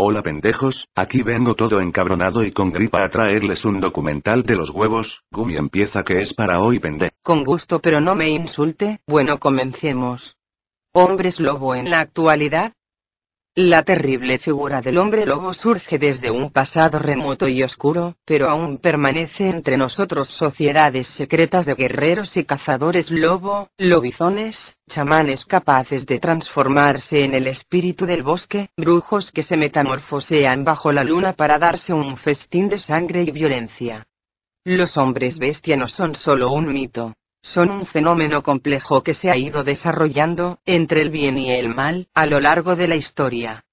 Hola pendejos, aquí vengo todo encabronado y con gripa a traerles un documental de los huevos. Gumi empieza que es para hoy Con gusto, pero no me insulte. Bueno, comencemos. ¿Hombres lobo en la actualidad? La terrible figura del hombre lobo surge desde un pasado remoto y oscuro, pero aún permanece entre nosotros sociedades secretas de guerreros y cazadores lobo, lobizones, chamanes capaces de transformarse en el espíritu del bosque, brujos que se metamorfosean bajo la luna para darse un festín de sangre y violencia. Los hombres bestia no son solo un mito. Son un fenómeno complejo que se ha ido desarrollando, entre el bien y el mal, a lo largo de la historia.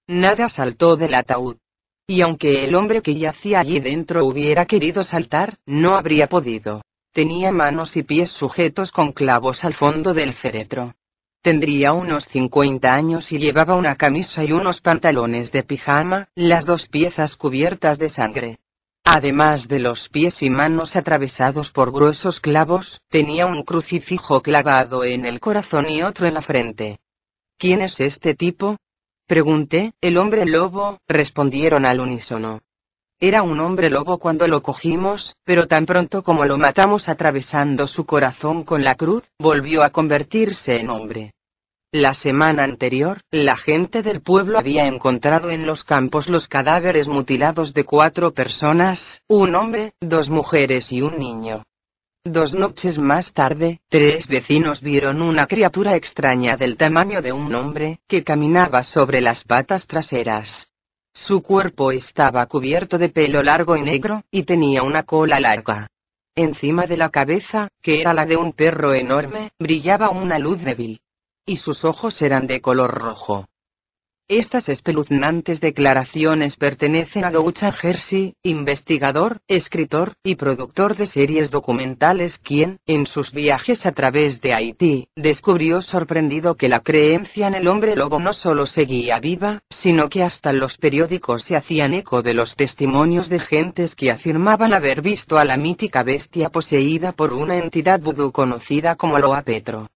Nada saltó del ataúd. Y aunque el hombre que yacía allí dentro hubiera querido saltar, no habría podido. Tenía manos y pies sujetos con clavos al fondo del féretro. Tendría unos 50 años y llevaba una camisa y unos pantalones de pijama, las dos piezas cubiertas de sangre. Además de los pies y manos atravesados por gruesos clavos, tenía un crucifijo clavado en el corazón y otro en la frente. ¿Quién es este tipo? Pregunté. El hombre lobo, respondieron al unísono. Era un hombre lobo cuando lo cogimos, pero tan pronto como lo matamos atravesando su corazón con la cruz, volvió a convertirse en hombre. La semana anterior, la gente del pueblo había encontrado en los campos los cadáveres mutilados de 4 personas, un hombre, 2 mujeres y un niño. 2 noches más tarde, 3 vecinos vieron una criatura extraña del tamaño de un hombre, que caminaba sobre las patas traseras. Su cuerpo estaba cubierto de pelo largo y negro, y tenía una cola larga. Encima de la cabeza, que era la de un perro enorme, brillaba una luz débil. Y sus ojos eran de color rojo. Estas espeluznantes declaraciones pertenecen a Doucha Jersey, investigador, escritor y productor de series documentales quien, en sus viajes a través de Haití, descubrió sorprendido que la creencia en el hombre lobo no solo seguía viva, sino que hasta los periódicos se hacían eco de los testimonios de gentes que afirmaban haber visto a la mítica bestia poseída por una entidad vudú conocida como Loa Petro.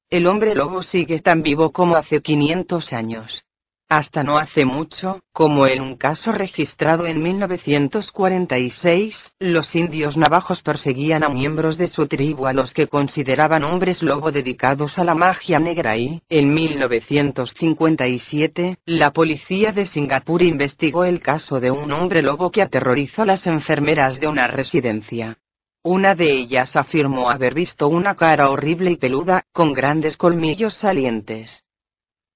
El hombre lobo sigue tan vivo como hace 500 años. Hasta no hace mucho, como en un caso registrado en 1946, los indios navajos perseguían a miembros de su tribu a los que consideraban hombres lobo dedicados a la magia negra y, en 1957, la policía de Singapur investigó el caso de un hombre lobo que aterrorizó a las enfermeras de una residencia. Una de ellas afirmó haber visto una cara horrible y peluda, con grandes colmillos salientes.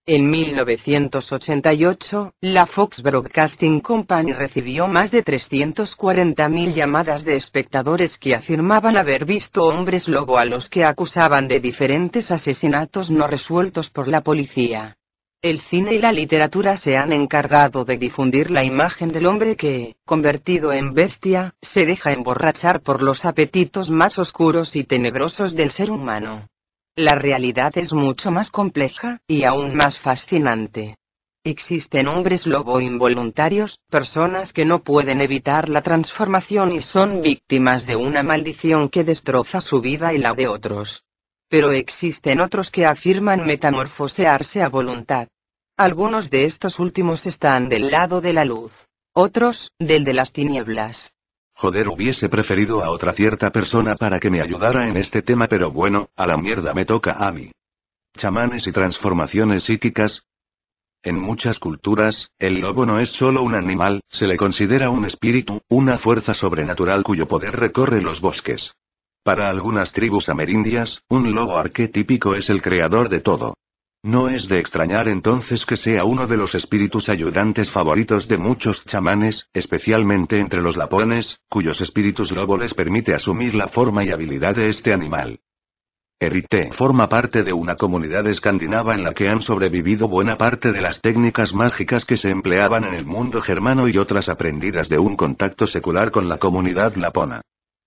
En 1988, la Fox Broadcasting Company recibió más de 340.000 llamadas de espectadores que afirmaban haber visto hombres lobo a los que acusaban de diferentes asesinatos no resueltos por la policía. El cine y la literatura se han encargado de difundir la imagen del hombre que, convertido en bestia, se deja emborrachar por los apetitos más oscuros y tenebrosos del ser humano. La realidad es mucho más compleja, y aún más fascinante. Existen hombres lobo involuntarios, personas que no pueden evitar la transformación y son víctimas de una maldición que destroza su vida y la de otros. Pero existen otros que afirman metamorfosearse a voluntad. Algunos de estos últimos están del lado de la luz. Otros, del de las tinieblas. Joder, hubiese preferido a otra cierta persona para que me ayudara en este tema, pero bueno, a la mierda me toca a mí. Chamanes y transformaciones psíquicas. En muchas culturas, el lobo no es solo un animal, se le considera un espíritu, una fuerza sobrenatural cuyo poder recorre los bosques. Para algunas tribus amerindias, un lobo arquetípico es el creador de todo. No es de extrañar entonces que sea uno de los espíritus ayudantes favoritos de muchos chamanes, especialmente entre los lapones, cuyos espíritus lobo les permite asumir la forma y habilidad de este animal. Erite forma parte de una comunidad escandinava en la que han sobrevivido buena parte de las técnicas mágicas que se empleaban en el mundo germano y otras aprendidas de un contacto secular con la comunidad lapona.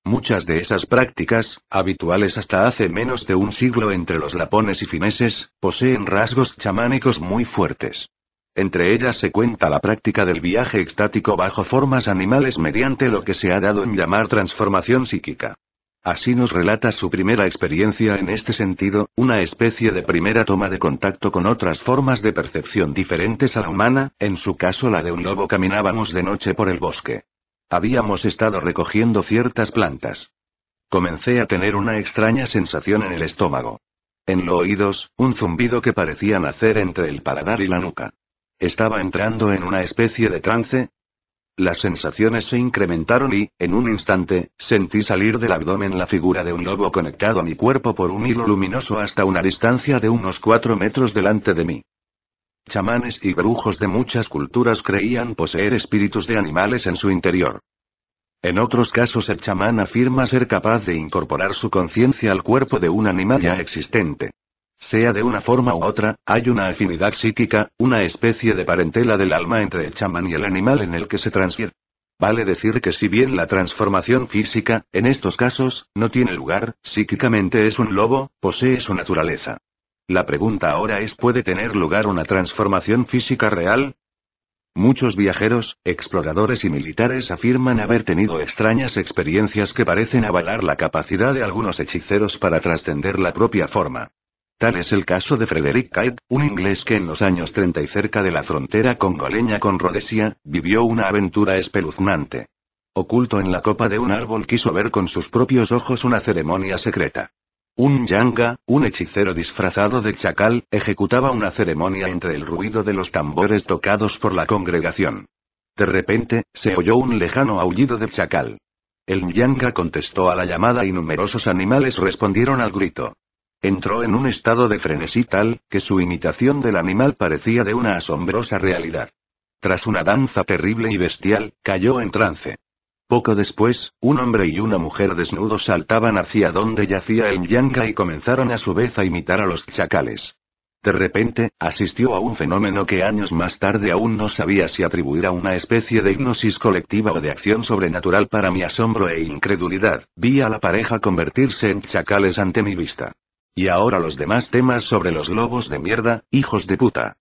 Muchas de esas prácticas, habituales hasta hace menos de un siglo entre los lapones y fineses, poseen rasgos chamánicos muy fuertes. Entre ellas se cuenta la práctica del viaje extático bajo formas animales mediante lo que se ha dado en llamar transformación psíquica. Así nos relata su primera experiencia en este sentido, una especie de primera toma de contacto con otras formas de percepción diferentes a la humana, en su caso la de un lobo. Caminábamos de noche por el bosque. Habíamos estado recogiendo ciertas plantas. Comencé a tener una extraña sensación en el estómago. En los oídos, un zumbido que parecía nacer entre el paladar y la nuca. ¿Estaba entrando en una especie de trance? Las sensaciones se incrementaron y, en un instante, sentí salir del abdomen la figura de un lobo conectado a mi cuerpo por un hilo luminoso hasta una distancia de unos 4 metros delante de mí. Chamanes y brujos de muchas culturas creían poseer espíritus de animales en su interior. En otros casos el chamán afirma ser capaz de incorporar su conciencia al cuerpo de un animal ya existente. Sea de una forma u otra, hay una afinidad psíquica, una especie de parentela del alma entre el chamán y el animal en el que se transfiere. Vale decir que si bien la transformación física, en estos casos, no tiene lugar, psíquicamente es un lobo, posee su naturaleza. La pregunta ahora es: ¿puede tener lugar una transformación física real? Muchos viajeros, exploradores y militares afirman haber tenido extrañas experiencias que parecen avalar la capacidad de algunos hechiceros para trascender la propia forma. Tal es el caso de Frederick Kite, un inglés que en los años 30 y cerca de la frontera congoleña con Rodesia, vivió una aventura espeluznante. Oculto en la copa de un árbol quiso ver con sus propios ojos una ceremonia secreta. Un yanga, un hechicero disfrazado de chacal, ejecutaba una ceremonia entre el ruido de los tambores tocados por la congregación. De repente, se oyó un lejano aullido de chacal. El yanga contestó a la llamada y numerosos animales respondieron al grito. Entró en un estado de frenesí tal, que su imitación del animal parecía de una asombrosa realidad. Tras una danza terrible y bestial, cayó en trance. Poco después, un hombre y una mujer desnudos saltaban hacia donde yacía el yanga y comenzaron a su vez a imitar a los chacales. De repente, asistió a un fenómeno que años más tarde aún no sabía si atribuir a una especie de hipnosis colectiva o de acción sobrenatural. Para mi asombro e incredulidad, vi a la pareja convertirse en chacales ante mi vista. Y ahora los demás temas sobre los lobos de mierda, hijos de puta.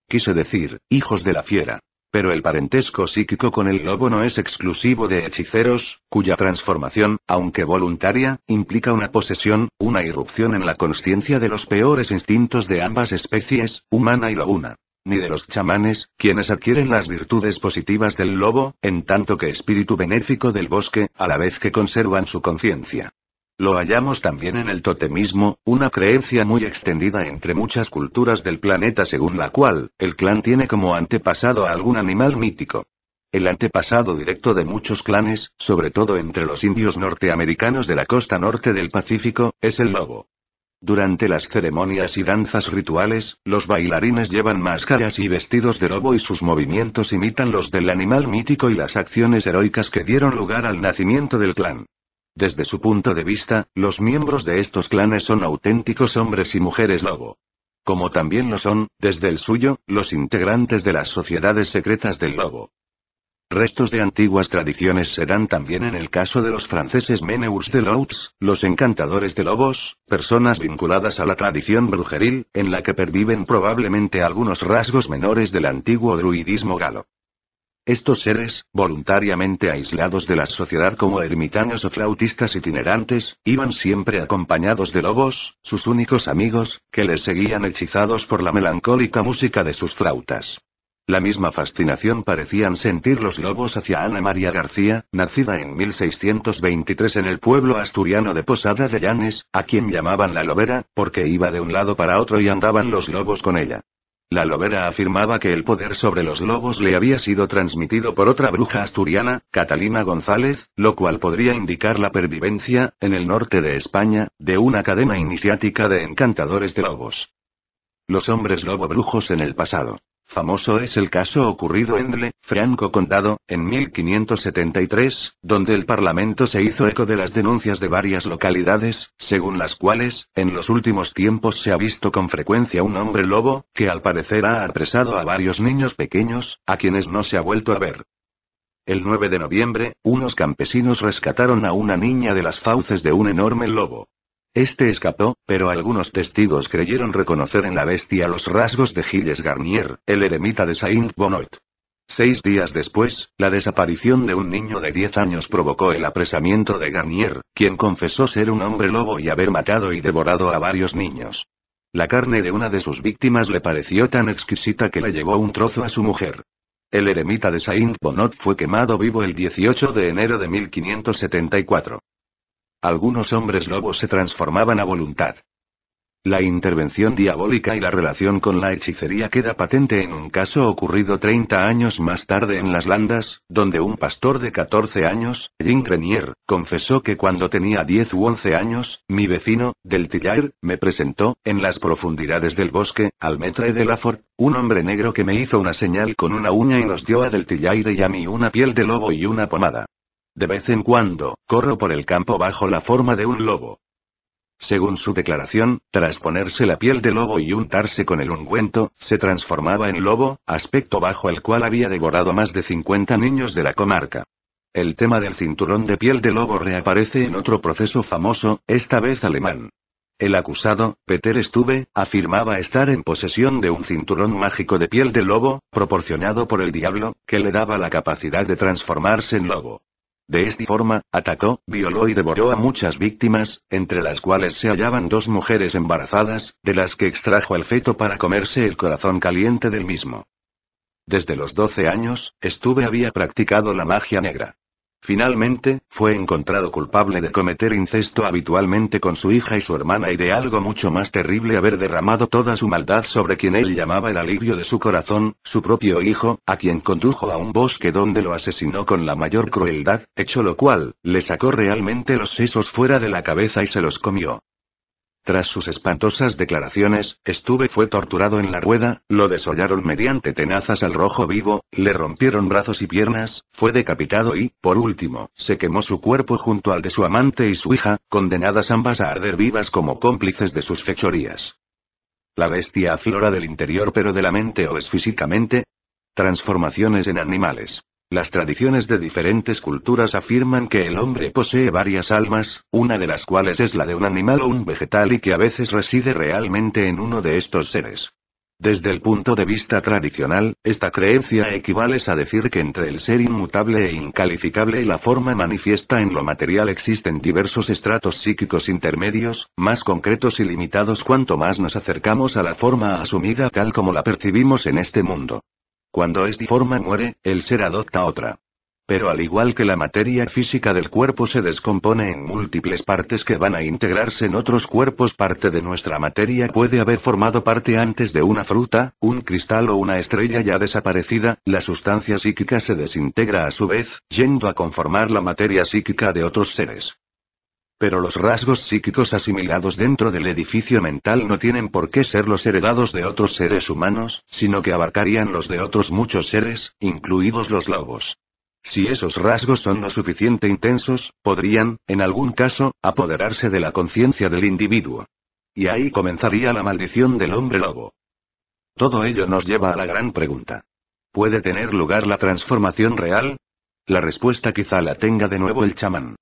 Quise decir, hijos de la fiera. Pero el parentesco psíquico con el lobo no es exclusivo de hechiceros, cuya transformación, aunque voluntaria, implica una posesión, una irrupción en la consciencia de los peores instintos de ambas especies, humana y lobuna. Ni de los chamanes, quienes adquieren las virtudes positivas del lobo, en tanto que espíritu benéfico del bosque, a la vez que conservan su conciencia. Lo hallamos también en el totemismo, una creencia muy extendida entre muchas culturas del planeta según la cual, el clan tiene como antepasado a algún animal mítico. El antepasado directo de muchos clanes, sobre todo entre los indios norteamericanos de la costa norte del Pacífico, es el lobo. Durante las ceremonias y danzas rituales, los bailarines llevan máscaras y vestidos de lobo y sus movimientos imitan los del animal mítico y las acciones heroicas que dieron lugar al nacimiento del clan. Desde su punto de vista, los miembros de estos clanes son auténticos hombres y mujeres lobo. Como también lo son, desde el suyo, los integrantes de las sociedades secretas del lobo. Restos de antiguas tradiciones se dan también en el caso de los franceses meneurs de loups, los encantadores de lobos, personas vinculadas a la tradición brujeril, en la que perviven probablemente algunos rasgos menores del antiguo druidismo galo. Estos seres, voluntariamente aislados de la sociedad como ermitaños o flautistas itinerantes, iban siempre acompañados de lobos, sus únicos amigos, que les seguían hechizados por la melancólica música de sus flautas. La misma fascinación parecían sentir los lobos hacia Ana María García, nacida en 1623 en el pueblo asturiano de Posada de Llanes, a quien llamaban la lobera, porque iba de un lado para otro y andaban los lobos con ella. La lobera afirmaba que el poder sobre los lobos le había sido transmitido por otra bruja asturiana, Catalina González, lo cual podría indicar la pervivencia, en el norte de España, de una cadena iniciática de encantadores de lobos. Los hombres lobo brujos en el pasado. Famoso es el caso ocurrido en Le, Franco Condado, en 1573, donde el Parlamento se hizo eco de las denuncias de varias localidades, según las cuales, en los últimos tiempos se ha visto con frecuencia un hombre lobo, que al parecer ha apresado a varios niños pequeños, a quienes no se ha vuelto a ver. El 9 de noviembre, unos campesinos rescataron a una niña de las fauces de un enorme lobo. Este escapó, pero algunos testigos creyeron reconocer en la bestia los rasgos de Gilles Garnier, el eremita de Saint-Bonnot. 6 días después, la desaparición de un niño de 10 años provocó el apresamiento de Garnier, quien confesó ser un hombre lobo y haber matado y devorado a varios niños. La carne de una de sus víctimas le pareció tan exquisita que le llevó un trozo a su mujer. El eremita de Saint-Bonnet fue quemado vivo el 18 de enero de 1574. Algunos hombres lobos se transformaban a voluntad. La intervención diabólica y la relación con la hechicería queda patente en un caso ocurrido 30 años más tarde en Las Landas, donde un pastor de 14 años, Jean Grenier, confesó que cuando tenía 10 u 11 años, mi vecino, del Tillard, me presentó, en las profundidades del bosque, al maître de Lafort, un hombre negro que me hizo una señal con una uña y nos dio a del Tillard y a mí una piel de lobo y una pomada. De vez en cuando, corro por el campo bajo la forma de un lobo. Según su declaración, tras ponerse la piel de lobo y untarse con el ungüento, se transformaba en lobo, aspecto bajo el cual había devorado a más de 50 niños de la comarca. El tema del cinturón de piel de lobo reaparece en otro proceso famoso, esta vez alemán. El acusado, Peter Stube, afirmaba estar en posesión de un cinturón mágico de piel de lobo, proporcionado por el diablo, que le daba la capacidad de transformarse en lobo. De esta forma, atacó, violó y devoró a muchas víctimas, entre las cuales se hallaban 2 mujeres embarazadas, de las que extrajo el feto para comerse el corazón caliente del mismo. Desde los 12 años, Stube había practicado la magia negra. Finalmente, fue encontrado culpable de cometer incesto habitualmente con su hija y su hermana y de algo mucho más terrible, haber derramado toda su maldad sobre quien él llamaba el alivio de su corazón, su propio hijo, a quien condujo a un bosque donde lo asesinó con la mayor crueldad, hecho lo cual, le sacó realmente los sesos fuera de la cabeza y se los comió. Tras sus espantosas declaraciones, Stube fue torturado en la rueda, lo desollaron mediante tenazas al rojo vivo, le rompieron brazos y piernas, fue decapitado y, por último, se quemó su cuerpo junto al de su amante y su hija, condenadas ambas a arder vivas como cómplices de sus fechorías. ¿La bestia aflora del interior pero de la mente o es físicamente? Transformaciones en animales. Las tradiciones de diferentes culturas afirman que el hombre posee varias almas, una de las cuales es la de un animal o un vegetal y que a veces reside realmente en uno de estos seres. Desde el punto de vista tradicional, esta creencia equivale a decir que entre el ser inmutable e incalificable y la forma manifiesta en lo material existen diversos estratos psíquicos intermedios, más concretos y limitados cuanto más nos acercamos a la forma asumida tal como la percibimos en este mundo. Cuando esta forma muere, el ser adopta otra. Pero al igual que la materia física del cuerpo se descompone en múltiples partes que van a integrarse en otros cuerpos, parte de nuestra materia puede haber formado parte antes de una fruta, un cristal o una estrella ya desaparecida, la sustancia psíquica se desintegra a su vez, yendo a conformar la materia psíquica de otros seres. Pero los rasgos psíquicos asimilados dentro del edificio mental no tienen por qué ser los heredados de otros seres humanos, sino que abarcarían los de otros muchos seres, incluidos los lobos. Si esos rasgos son lo suficiente intensos, podrían, en algún caso, apoderarse de la conciencia del individuo. Y ahí comenzaría la maldición del hombre lobo. Todo ello nos lleva a la gran pregunta. ¿Puede tener lugar la transformación real? La respuesta quizá la tenga de nuevo el chamán.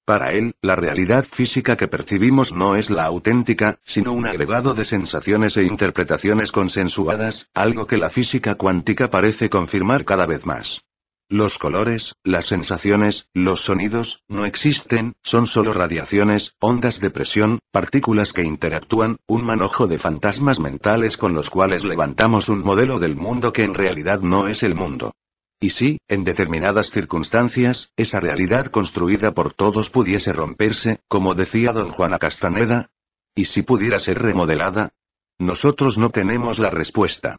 Para él, la realidad física que percibimos no es la auténtica, sino un agregado de sensaciones e interpretaciones consensuadas, algo que la física cuántica parece confirmar cada vez más. Los colores, las sensaciones, los sonidos, no existen, son solo radiaciones, ondas de presión, partículas que interactúan, un manojo de fantasmas mentales con los cuales levantamos un modelo del mundo que en realidad no es el mundo. Y si, en determinadas circunstancias, esa realidad construida por todos pudiese romperse, como decía don Juan Castaneda, ¿y si pudiera ser remodelada? Nosotros no tenemos la respuesta.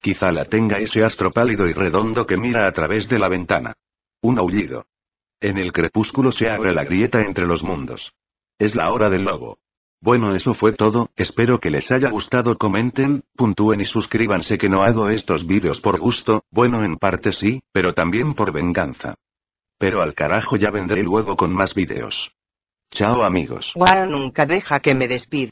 Quizá la tenga ese astro pálido y redondo que mira a través de la ventana. Un aullido. En el crepúsculo se abre la grieta entre los mundos. Es la hora del lobo. Bueno, eso fue todo, espero que les haya gustado, comenten, puntúen y suscríbanse, que no hago estos vídeos por gusto, bueno, en parte sí, pero también por venganza. Pero al carajo, ya vendré luego con más vídeos. Chao amigos. Guara nunca deja que me despida.